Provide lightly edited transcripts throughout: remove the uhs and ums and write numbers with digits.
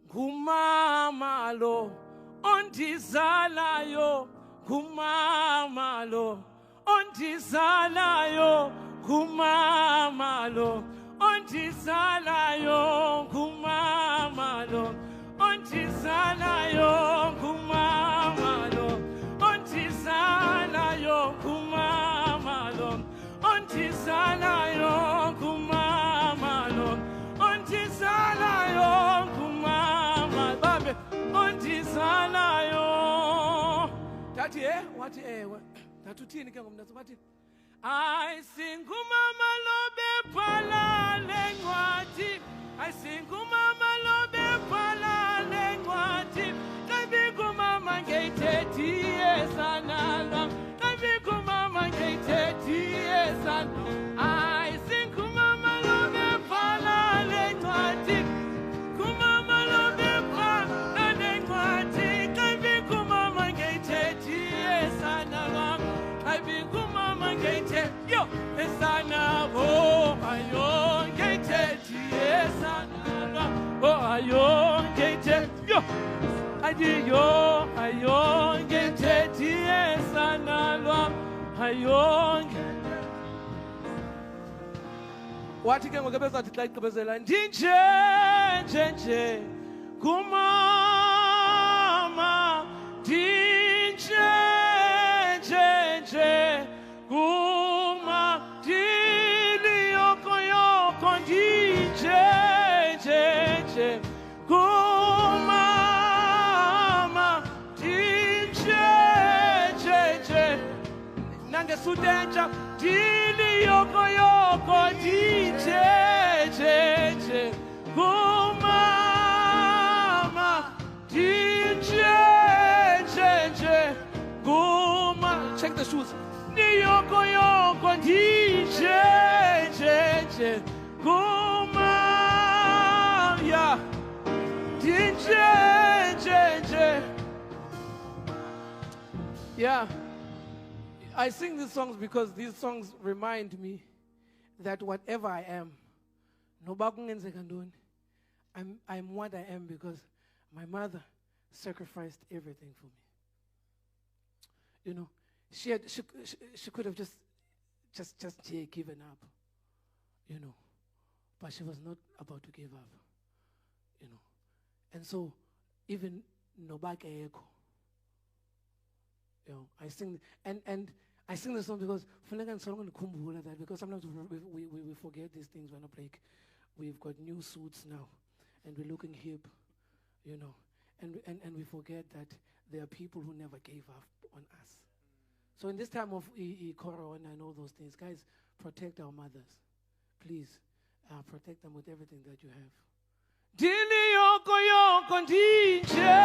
NguMama lo ondizalayo, NguMama lo ondizalayo, NguMama lo ondizalayo, NguMama lo ondizalayo, NguMama lo ondizalayo, NguMama lo ondizalayo, NguMama lo ondizalayo, NguMama babe ondizalayo. Tathi wathi ewe. Thatuthini ke ngomntu bathi NguMama lo bephala lencwadi, NguMama lo bephala lencwadi, NguMama ngeyithethi esana lwam, NguMama ngeyithethi esana, NguMama lo bephala lencwadi, NguMama lo bephala lencwadi, NguMama ngeyithethi esana lwam, NguMama ngeyithethi yo esana, oh ayo ngeyithethi esana lwam, oh ayo ngeyithethi yo adiyo ayo ngeyithethi esana lwam, ayo wathi ke ngoku bezathi xa igqibezela ndinje nje NguMama, ndinje nje Kuma dili yoko yoko ndinje nje NguMama, ndinje nje nangesudentsha dili yoko yoko ndinje nje NguMama, ndinje nje Kuma. Check the shoes. Yoko yoko ndinje nje NguMama, yeah, ndinje nje. Yeah, I sing these songs because these songs remind me that whatever I am, noba kungenzeka ntoni, I'm what I am because my mother sacrificed everything for me. You know, she could have just given up, you know, but she was not about to give up, you know. And so even nobake eko, you know, I sing and I sing this song because that because sometimes we forget these things when I break. We've got new suits now and we're looking hip, you know, and we forget that there are people who never gave up on us. So in this time of corona and all those things, guys, protect our mothers. Please, protect them with everything that you have. Dili yoko yoko ndinje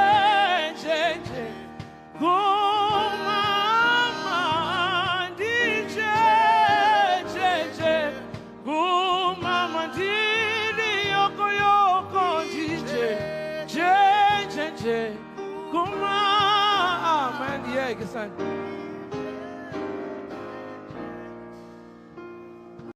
nje NguMama, ndinje nje NguMama, dili yoko yoko ndinje nje NguMama, man, yeah, son.